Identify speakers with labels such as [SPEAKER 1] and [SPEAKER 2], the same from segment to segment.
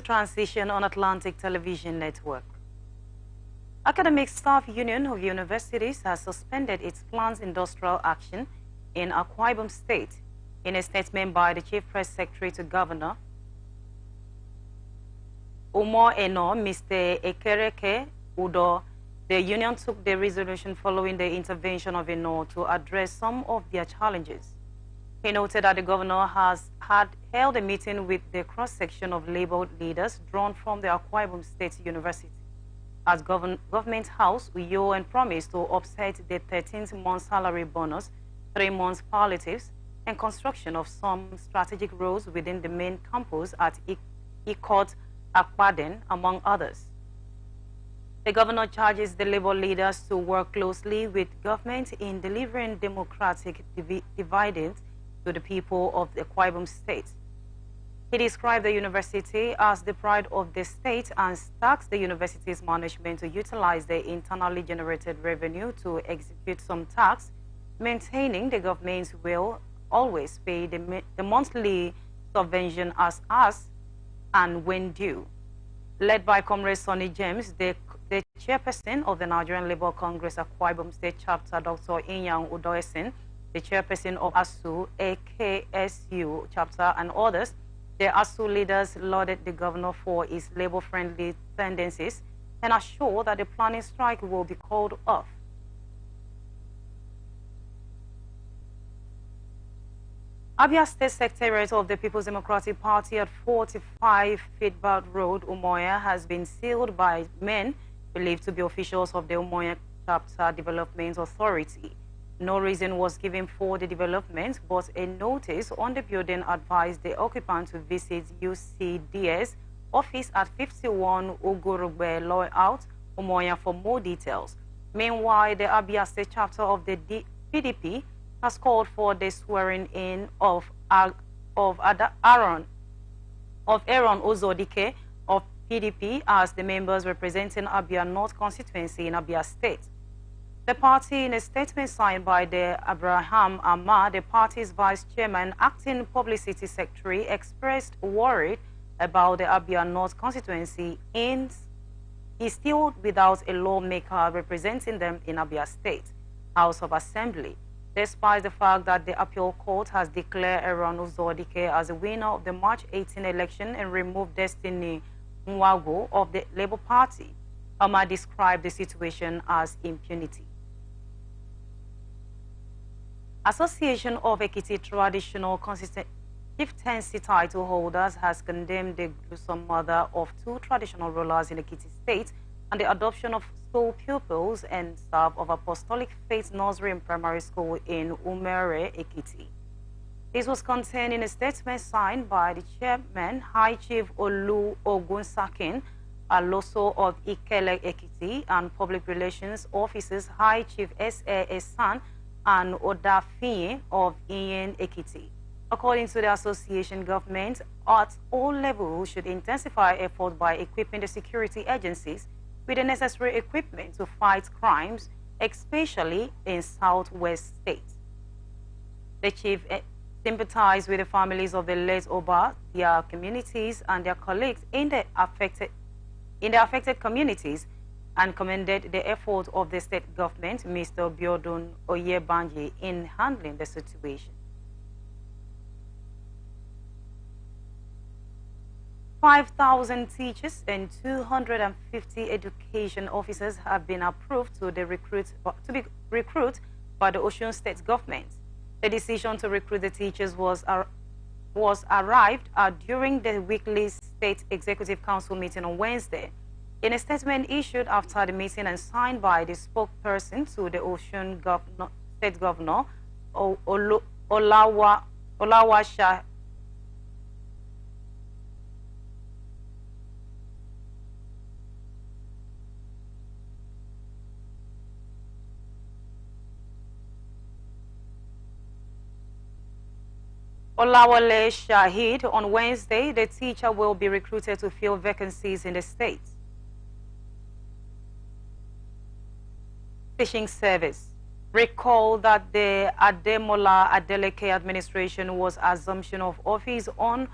[SPEAKER 1] Transition on Atlantic Television Network. Academic Staff Union of Universities has suspended its planned industrial action in Akwa Ibom State. In a statement by the Chief Press Secretary to Governor Umar Eno, Mr. Ekereke Udo, the union took the resolution following the intervention of Eno to address some of their challenges. He noted that the governor had held a meeting with the cross-section of labor leaders drawn from the Akwa Ibom State University at Government House, Uyo, and promised to offset the 13th month salary bonus, 3 months palliatives, and construction of some strategic roads within the main campus at Ikot Akwaden, among others. The governor charges the labor leaders to work closely with government in delivering democratic dividends to the people of the Akwa Ibom State. He described the university as the pride of the state and tasked the university's management to utilize the internally generated revenue to execute some tasks, maintaining the government's will always pay the monthly subvention as and when due. Led by Comrade Sonny James, the chairperson of the Nigerian Labour Congress Akwa Ibom State Chapter, Dr. Inyang Udoesin, the chairperson of ASU, AKSU Chapter, and others, the ASU leaders lauded the governor for his labor-friendly tendencies and assured that the planning strike will be called off. Abia State Secretariat of the People's Democratic Party at 45 Feedback Road, Umoya, has been sealed by men believed to be officials of the Umoya Chapter Development Authority. No reason was given for the development, but a notice on the building advised the occupant to visit UCDS office at 51 Ugurugbe Layout, Umoya, for more details. Meanwhile, the Abia State chapter of the PDP has called for the swearing in of Aaron Ozodike of PDP as the members representing Abia North constituency in Abia State. The party, in a statement signed by the Abraham Ahmad, the party's vice chairman, acting publicity secretary, expressed worry about the Abia North constituency is still without a lawmaker representing them in Abia State House of Assembly, despite the fact that the appeal court has declared Aaron Uzodike as a winner of the March 18 election and removed Destiny Nwago of the Labour Party. Ahmad described the situation as impunity. Association of Ekiti Traditional Chieftaincy title holders has condemned the gruesome murder of 2 traditional rulers in Ekiti State and the adoption of school pupils and staff of Apostolic Faith Nursery and Primary School in Umere, Ekiti. This was contained in a statement signed by the chairman, High Chief Olu Ogunsakin Aloso of Ikele, Ekiti, and Public Relations Officers High Chief S.A. Esan and Odafiye of Iyen, Ekiti. According to the association, government at all levels should intensify efforts by equipping the security agencies with the necessary equipment to fight crimes, especially in southwest states. The chief sympathized with the families of the late Oba, their communities, and their colleagues in the affected communities, and commended the effort of the state government, Mr. Biodun Oyebanji, in handling the situation. 5,000 teachers and 250 education officers have been approved to be recruited by the Osun State government. The decision to recruit the teachers was arrived at during the weekly State Executive Council meeting on Wednesday. In a statement issued after the meeting and signed by the spokesperson to the Osun State Governor, Olawasha Olawale Shahid, on Wednesday, the teacher will be recruited to fill vacancies in the state. Teaching service. Recall that the Ademola Adeleke administration was assumption of office on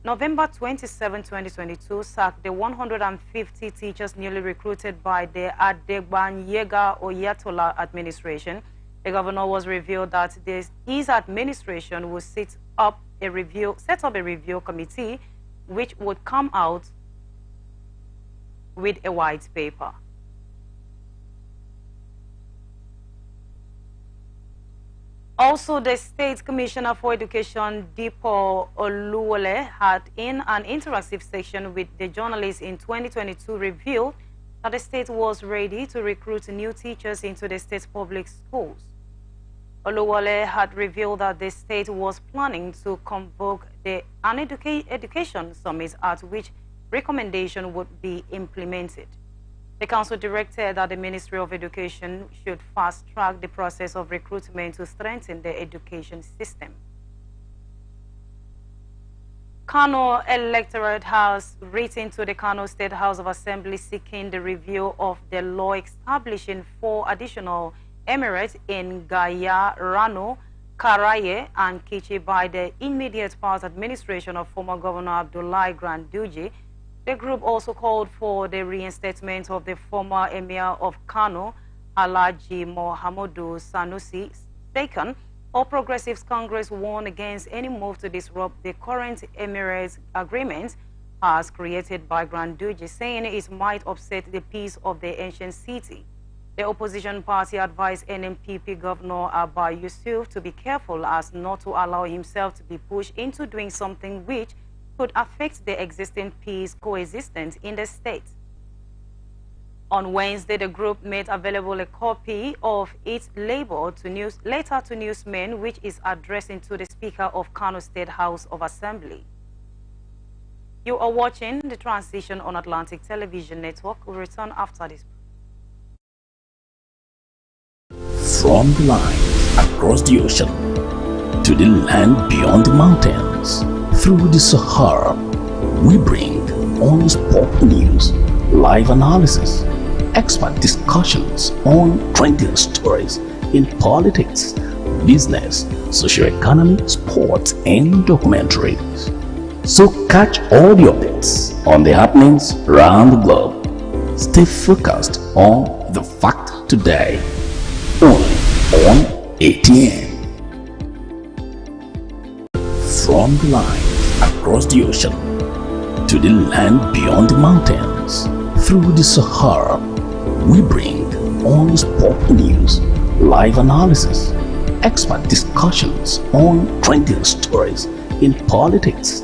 [SPEAKER 1] November 27, 2022, sacked the 150 teachers newly recruited by the Adegbanyega Oyetola administration. The governor was revealed that his administration will set up a review committee which would come out with a white paper. Also, the State Commissioner for Education, Dipo Oluwole, had in an interactive session with the journalists in 2022 revealed that the state was ready to recruit new teachers into the state's public schools. Oluwole had revealed that the state was planning to convoke an education summit at which recommendation would be implemented. The council directed that the Ministry of Education should fast-track the process of recruitment to strengthen the education system. Kano electorate has written to the Kano State House of Assembly seeking the review of the law establishing 4 additional emirates in Gaya, Rano, Karaye, and Kichi by the immediate past administration of former Governor Abdullahi Ganduje. The group also called for the reinstatement of the former Emir of Kano, Alhaji Mohamudu Sanusi II. All Progressives Congress warned against any move to disrupt the current Emirates agreement as created by Ganduje, saying it might upset the peace of the ancient city. The opposition party advised NNPP Governor Abba Yusuf to be careful as not to allow himself to be pushed into doing something which could affect the existing peace coexistence in the state. On Wednesday, the group made available a copy of its letter to newsmen, which is addressing to the Speaker of Kano State House of Assembly. You are watching the Transition on Atlantic Television Network. We'll return after this.
[SPEAKER 2] From the line across the ocean to the land beyond the mountains, through the Sahara, we bring on sport news, live analysis, expert discussions on trending stories in politics, business, socio-economy, sports, and documentaries. So catch all the updates on the happenings around the globe. Stay focused on the fact today, only on ATN. From the line across the ocean to the land beyond the mountains, through the Sahara, we bring on sport news, live analysis, expert discussions on trending stories in politics,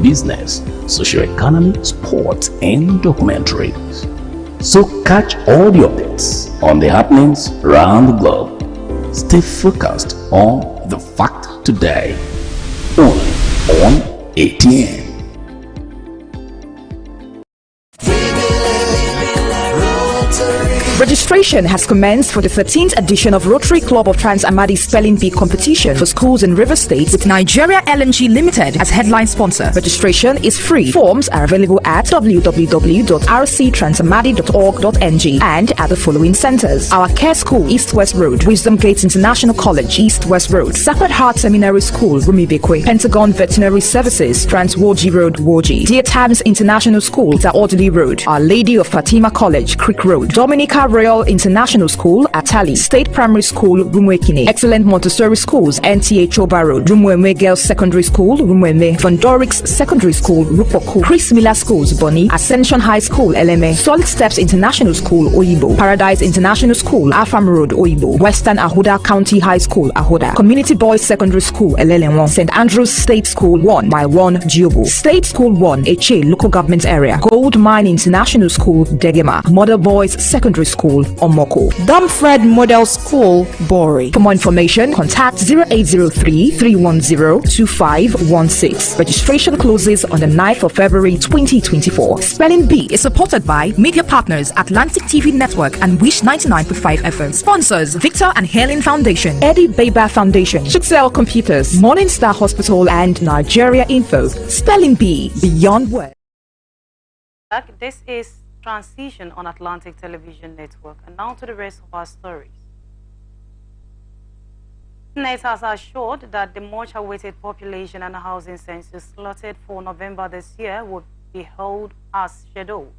[SPEAKER 2] business, socio-economy, sports, and documentaries. So catch all the updates on the happenings around the globe. Stay focused on the fact today, only on ATN.
[SPEAKER 3] Registration has commenced for the 13th edition of Rotary Club of Trans-Amadi Spelling Bee competition for schools in River State with Nigeria LNG Limited as headline sponsor. Registration is free. Forms are available at www.rctransamadi.org.ng and at the following centers: Our Care School, East West Road; Wisdom Gates International College, East West Road; Sacred Heart Seminary School, Rumibekwe; Pentagon Veterinary Services, Trans-Woji Road, Woji; StarTimes International School, Orderly Road; Our Lady of Fatima College, Creek Road; Dominica Royal International School, Atali; State Primary School, Rumwekine; Excellent Montessori Schools, NTA Choba Road; Rumweme Girls Secondary School, Rumweme; Vondorix Secondary School, Rupoku; Chris Miller Schools, Boni; Ascension High School, Eleme; Solid Steps International School, Oyibo; Paradise International School, Afam Road, Oyibo; Western Ahoda County High School, Ahoda; Community Boys Secondary School, Elelenwon; St. Andrews State School 1 by 1, Diobo; State School 1, Eche Local Government Area; Gold Mine International School, Degema; Mother Boys Secondary School, Omoko; Dumfred Model School, Bori. For more information, contact 0803-310-2516. Registration closes on the 9th of February 2024. Spelling Bee is supported by media partners Atlantic TV Network and Wish 99.5 FM. Sponsors Victor and Helen Foundation, Eddie Baba Foundation, Shixel Computers, Morningstar Hospital, and Nigeria Info. Spelling Bee, beyond words.
[SPEAKER 1] This is Transition on Atlantic Television Network. And now to the rest of our stories. Senate has assured that the much-awaited population and housing census slotted for November this year will be held as scheduled.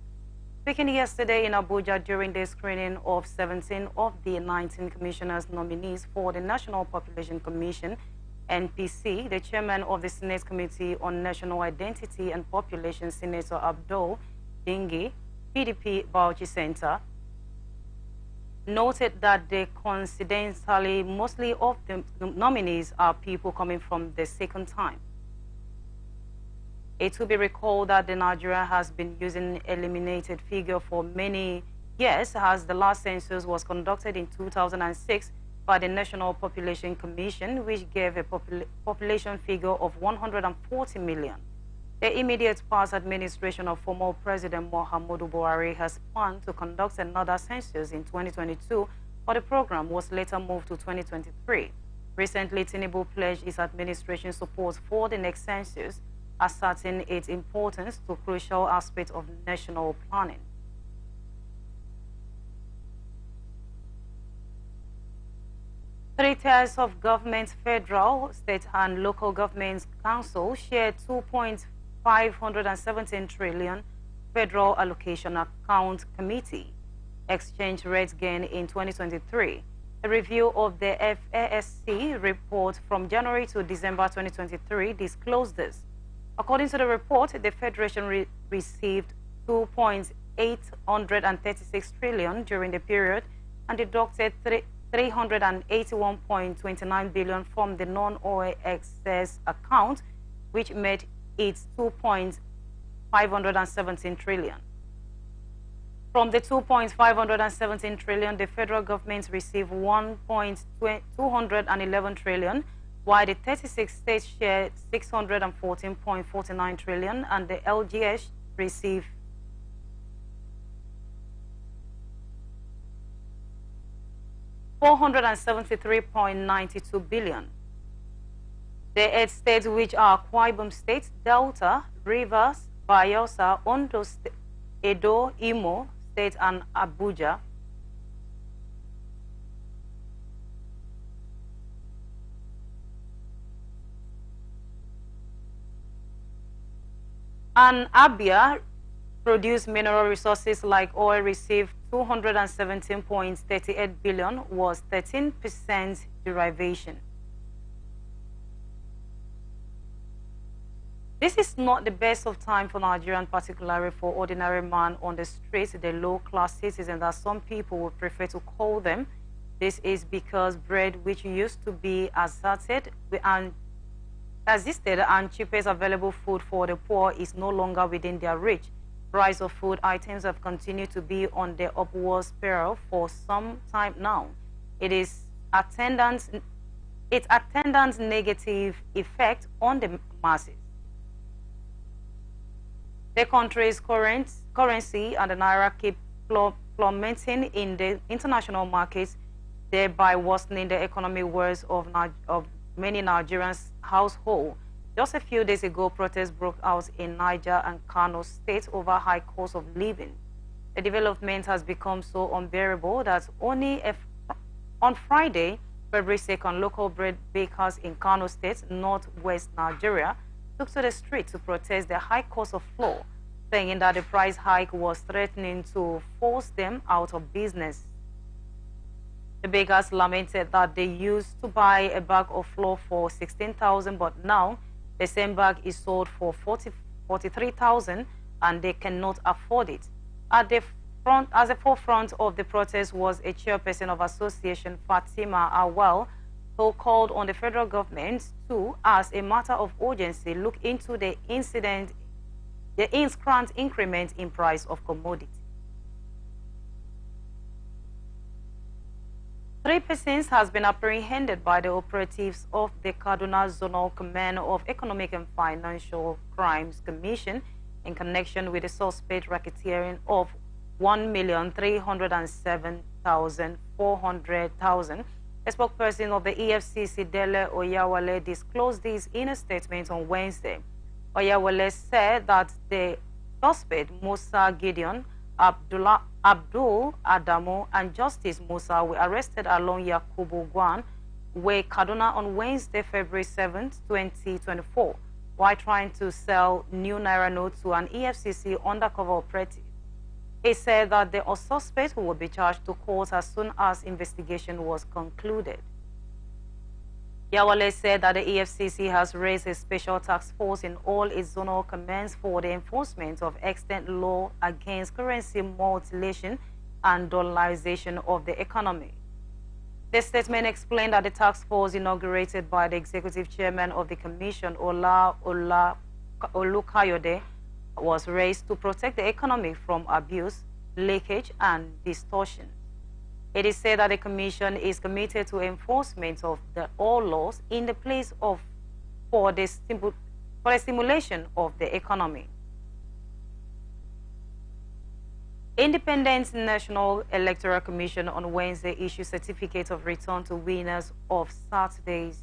[SPEAKER 1] Speaking yesterday in Abuja during the screening of 17 of the 19 commissioners' nominees for the National Population Commission, NPC, the chairman of the Senate Committee on National Identity and Population, Senator Abdul Dingi, PDP Bauchi Center, noted that the coincidentally mostly of the nominees are people coming from the second time. It will be recalled that the Nigeria has been using eliminated figure for many years, as the last census was conducted in 2006 by the National Population Commission, which gave a population figure of 140 million. The immediate past administration of former President Muhammadu Buhari has planned to conduct another census in 2022, but the program was later moved to 2023. Recently, Tinubu pledged his administration support for the next census, asserting its importance to crucial aspects of national planning. Three tiers of government, federal, state, and local governments council share 2.517 trillion federal allocation account committee exchange rate gain in 2023. A review of the FASC report from January to December 2023 disclosed this. According to the report, the Federation received 2.836 trillion during the period and deducted 381.29 billion from the non-oil excess account, which made it 2.517 trillion. From the 2.517 trillion, the federal government received 1.211 trillion, while the 36 states shared 614.49 trillion, and the LGS received 473.92 billion. The 8 states, which are Akwa Ibom State, Delta, Rivers, Bayelsa, Ondo, Edo, Imo State, and Abuja, and Abia produced mineral resources like oil, received 217.38 billion, was 13% derivation. This is not the best of time for Nigerian, particularly for ordinary man on the streets, the low-class citizens, as some people would prefer to call them. This is because bread, which used to be existed and cheapest available food for the poor, is no longer within their reach. Price of food items have continued to be on the upward spiral for some time now. Its attendant negative effect on the masses. The country's currency and the naira keep plummeting in the international markets, thereby worsening the economic woes of many Nigerians' households. Just a few days ago, protests broke out in Niger and Kano states over high cost of living. The development has become so unbearable that only on Friday, February 2nd, local bread bakers in Kano State, northwest Nigeria, took to the street to protest the high cost of flour, saying that the price hike was threatening to force them out of business. The bakers lamented that they used to buy a bag of flour for 16,000, but now the same bag is sold for 43,000, and they cannot afford it. At the forefront of the protest was a chairperson of association, Fatima Awal, who called on the federal government to, as a matter of urgency, look into the instant increment in price of commodity. 3 persons has been apprehended by the operatives of the Kaduna Zonal Command of Economic and Financial Crimes Commission in connection with the suspect racketeering of 1,307,400,000. A spokesperson of the EFCC, Dele Oyawale, disclosed this in a statement on Wednesday. Oyawale said that the suspect, Musa Gideon, Abdul Adamu, and Justice Musa were arrested along Yakubu Gwan Way, Kaduna on Wednesday, February 7th, 2024, while trying to sell new Naira notes to an EFCC undercover operative. He said that the suspect would be charged to court as soon as investigation was concluded. Yawale said that the EFCC has raised a special task force in all its zonal commands for the enforcement of extant law against currency mutilation and dollarization of the economy. The statement explained that the task force inaugurated by the executive chairman of the commission, Olukayode, was raised to protect the economy from abuse, leakage, and distortion. It is said that the commission is committed to enforcement of all laws in the place of for the stimulation of the economy. Independent National Electoral Commission on Wednesday issued certificates of return to winners of Saturday's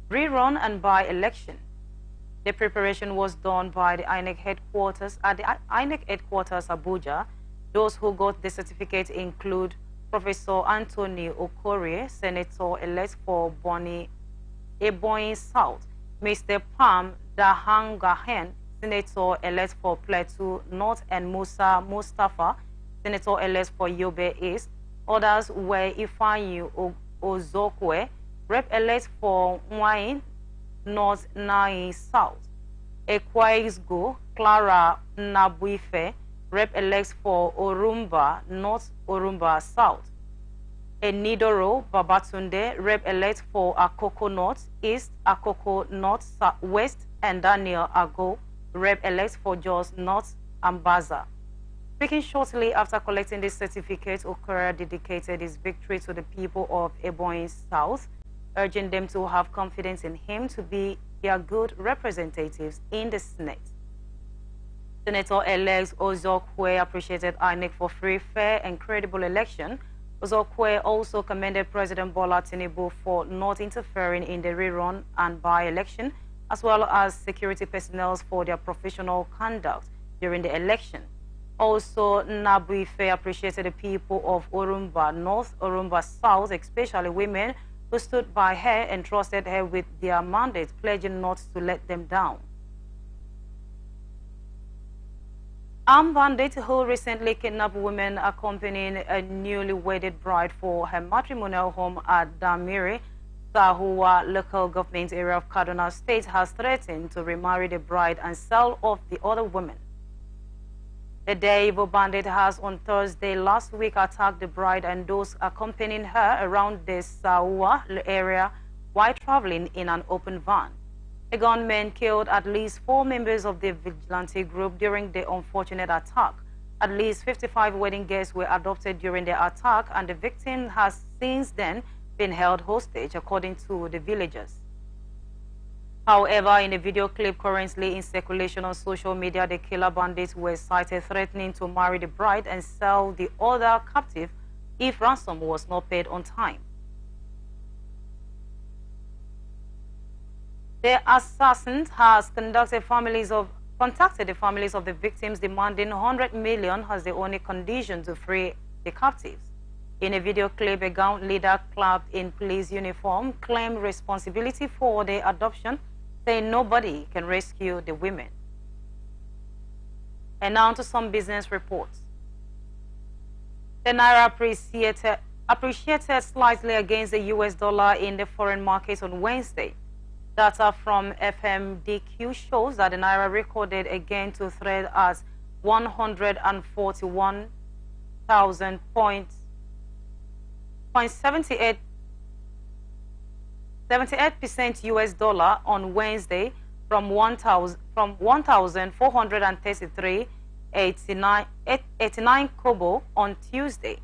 [SPEAKER 1] rerun and by-election. The preparation was done by the INEC headquarters at the INEC headquarters Abuja. Those who got the certificate include Professor Anthony Okorie, Senator-elect for Bonny Ebonyi South, Mr. Pam Dahangahen, Senator-elect for Plateau North, and Musa Mustafa, Senator-elect for Yobe East. Others were Ifeanyi Ozokwe, Rep-elect for Nwayin North, Nai South, Ekwaizgo Clara Nabuife, Rep-elect for Orumba North, Orumba South, Enidoro Babatunde, Rep-elect for Akoko North East, Akoko North West, and Daniel Ago, Rep-elect for Jos North, Ambaza. Speaking shortly after collecting this certificate, Okora dedicated his victory to the people of Ebonyi South, urging them to have confidence in him to be their good representatives in the Senate. Senator-elect Ozokwe appreciated INEC for free, fair, and credible election. Ozokwe also commended President Bola Tinubu for not interfering in the rerun and by-election, as well as security personnel for their professional conduct during the election. Also, Nabuife appreciated the people of Orumba North, Orumba South, especially women who stood by her and trusted her with their mandate, pledging not to let them down. Armed bandits who recently kidnapped women accompanying a newly wedded bride for her matrimonial home at Damiri, Sahuwa local government area of Kaduna State, has threatened to remarry the bride and sell off the other women. The Daivo bandit has on Thursday last week attacked the bride and those accompanying her around the Sahuwa area while traveling in an open van. The gunmen killed at least 4 members of the vigilante group during the unfortunate attack. At least 55 wedding guests were adopted during the attack, and the victim has since then been held hostage, according to the villagers. However, in a video clip currently in circulation on social media, the killer bandits were sighted threatening to marry the bride and sell the other captive if ransom was not paid on time. The assassin has contacted the families of the victims, demanding 100 million as the only condition to free the captives. In a video clip, a gang leader clad in police uniform claimed responsibility for the adoption, saying nobody can rescue the women. And now to some business reports. The Naira appreciated slightly against the US dollar in the foreign markets on Wednesday. Data from FMDQ shows that the Naira recorded a gain to trade at 141,78% US dollar on Wednesday from 1,433.89 kobo on Tuesday.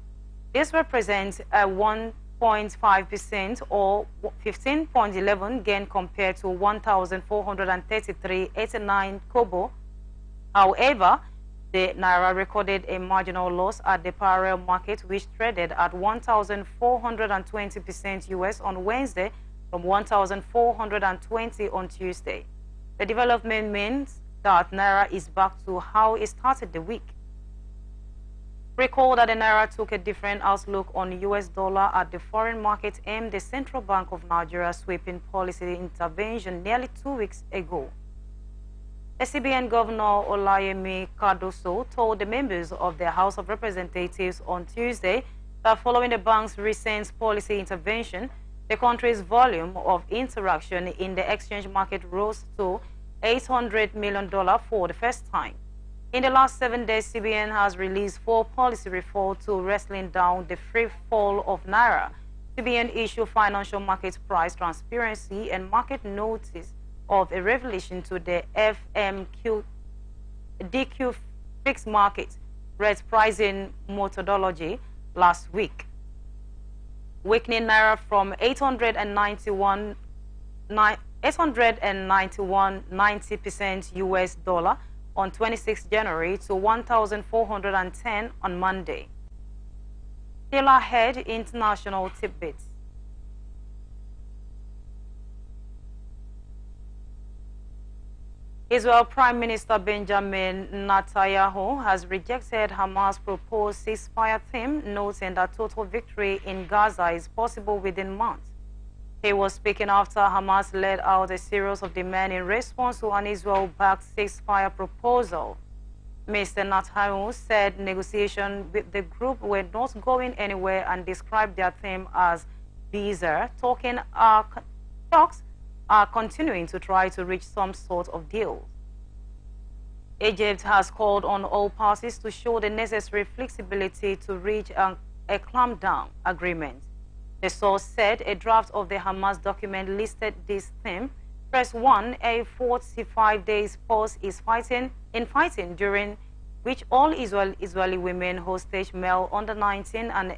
[SPEAKER 1] This represents a 1.5% or 15.11 gain compared to 1,433.89 kobo. However, the Naira recorded a marginal loss at the parallel market, which traded at 1,420% US on Wednesday from 1,420 on Tuesday. The development means that Naira is back to how it started the week. Recall that the Naira took a different outlook on US dollar at the foreign market amid the Central Bank of Nigeria sweeping policy intervention nearly 2 weeks ago. The CBN Governor Olayemi Cardoso told the members of the House of Representatives on Tuesday that following the bank's recent policy intervention, the country's volume of interaction in the exchange market rose to $800 million for the first time. In the last 7 days, CBN has released 4 policy reforms to wrestling down the free fall of Naira. CBN issued financial market price transparency and market notice of a revelation to the DQ fixed market rate pricing methodology last week, weakening Naira from 891.90% US dollar on 26 January to 1,410 on Monday. Still ahead, international tidbits. Israel Prime Minister Benjamin Netanyahu has rejected Hamas' proposed ceasefire theme, noting that total victory in Gaza is possible within months. He was speaking after Hamas laid out a series of demands in response to an Israel-backed ceasefire proposal. Mr. Netanyahu said negotiations with the group were not going anywhere and described their theme as bizarre. Talks are continuing to try to reach some sort of deal. Egypt has called on all parties to show the necessary flexibility to reach a clampdown agreement. The source said a draft of the Hamas document listed this theme. First one, a 45 days pause is fighting during which all Israeli women, hostage male under 19 and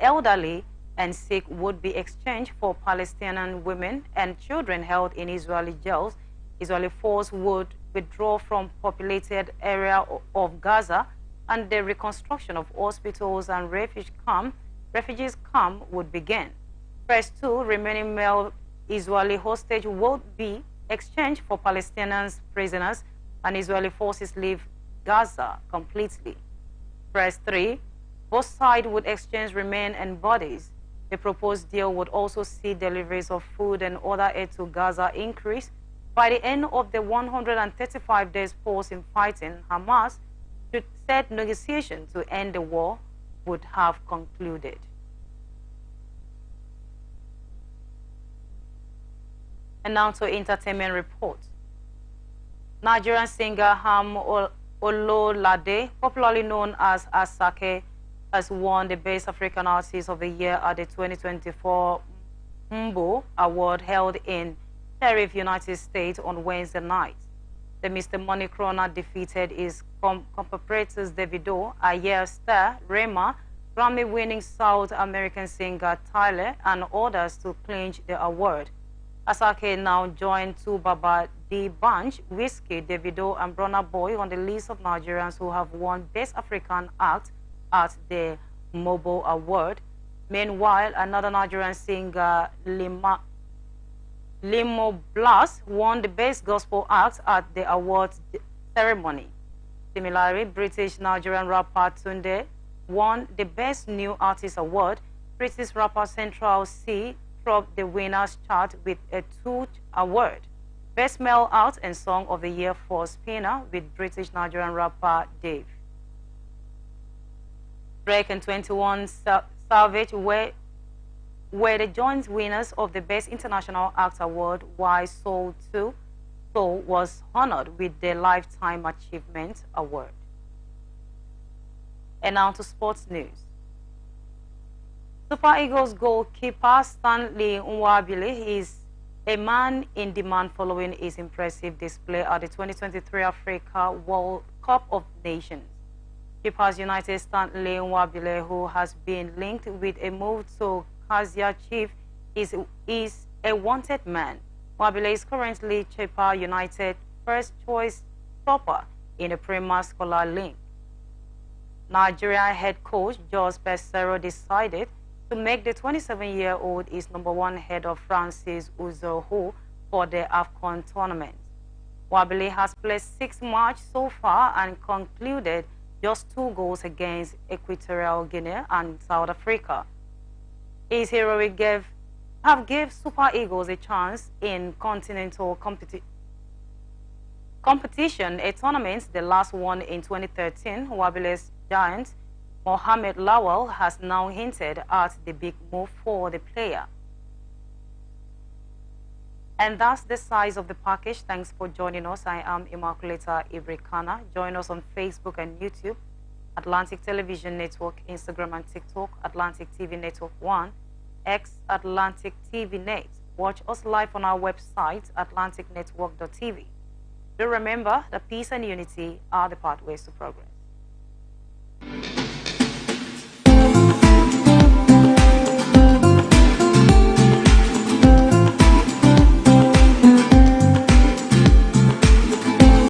[SPEAKER 1] elderly and sick would be exchanged for Palestinian women and children held in Israeli jails. Israeli force would withdraw from populated area of Gaza, and the reconstruction of hospitals and refugees camp would begin. First two remaining male Israeli hostage would be exchanged for Palestinian prisoners, and Israeli forces leave Gaza completely. First three, both sides would exchange remain and bodies. The proposed deal would also see deliveries of food and other aid to Gaza increase. By the end of the 135 days pause in fighting, Hamas should set negotiations to end the war would have concluded. And now to entertainment reports. Nigerian singer Ham Ololade, popularly known as Asake, has won the Best African Artist of the Year at the 2024 Mbo Award held in Sheriff, United States on Wednesday night. The Mr. Money Crooner defeated his compatriots Davido, Ayer star Rema, Grammy-winning South American singer Tyler, and others to clinch the award. Asake now joined Baba D Bunch, Whiskey, Davido, and Burna Boy on the list of Nigerians who have won Best African Act at the Mobile Award. Meanwhile, another Nigerian singer, Limo Blast, won the Best Gospel Act at the awards ceremony. Similarly, British Nigerian rapper Tunde won the Best New Artist Award. British rapper Central C topped the winners chart with a 2 award. Best Male Act and Song of the Year for Spinner with British Nigerian rapper Dave. Drake and 21 Savage were the joint winners of the Best International Act Award, while Soul was honored with the Lifetime Achievement Award. And now to sports news. Super Eagles goalkeeper Stanley Nwabili is a man in demand following his impressive display at the 2023 Africa World Cup of Nations. Keepers United Stanley Nwabili, who has been linked with a move to Kaizer Chiefs, is a wanted man. Nwabili is currently Chippa United first choice stopper in the Premier Scholar League. Nigeria head coach George Pesero decided to make the 27-year-old his #1 head of Francis Uzoho for the AFCON tournament. Nwabili has played 6 matches so far and concluded just 2 goals against Equatorial Guinea and South Africa. His heroic have gave Super Eagles a chance in continental competition, a tournament, the last one in 2013. Wabile's giant Mohamed Lawal has now hinted at the big move for the player. And that's the size of the package. Thanks for joining us. I am Immaculata Ibrikana. Join us on Facebook and YouTube, Atlantic Television Network, Instagram and TikTok, Atlantic TV Network 1, X Atlantic TV Net. Watch us live on our website, atlanticnetwork.tv. Do remember that peace and unity are the pathways to progress.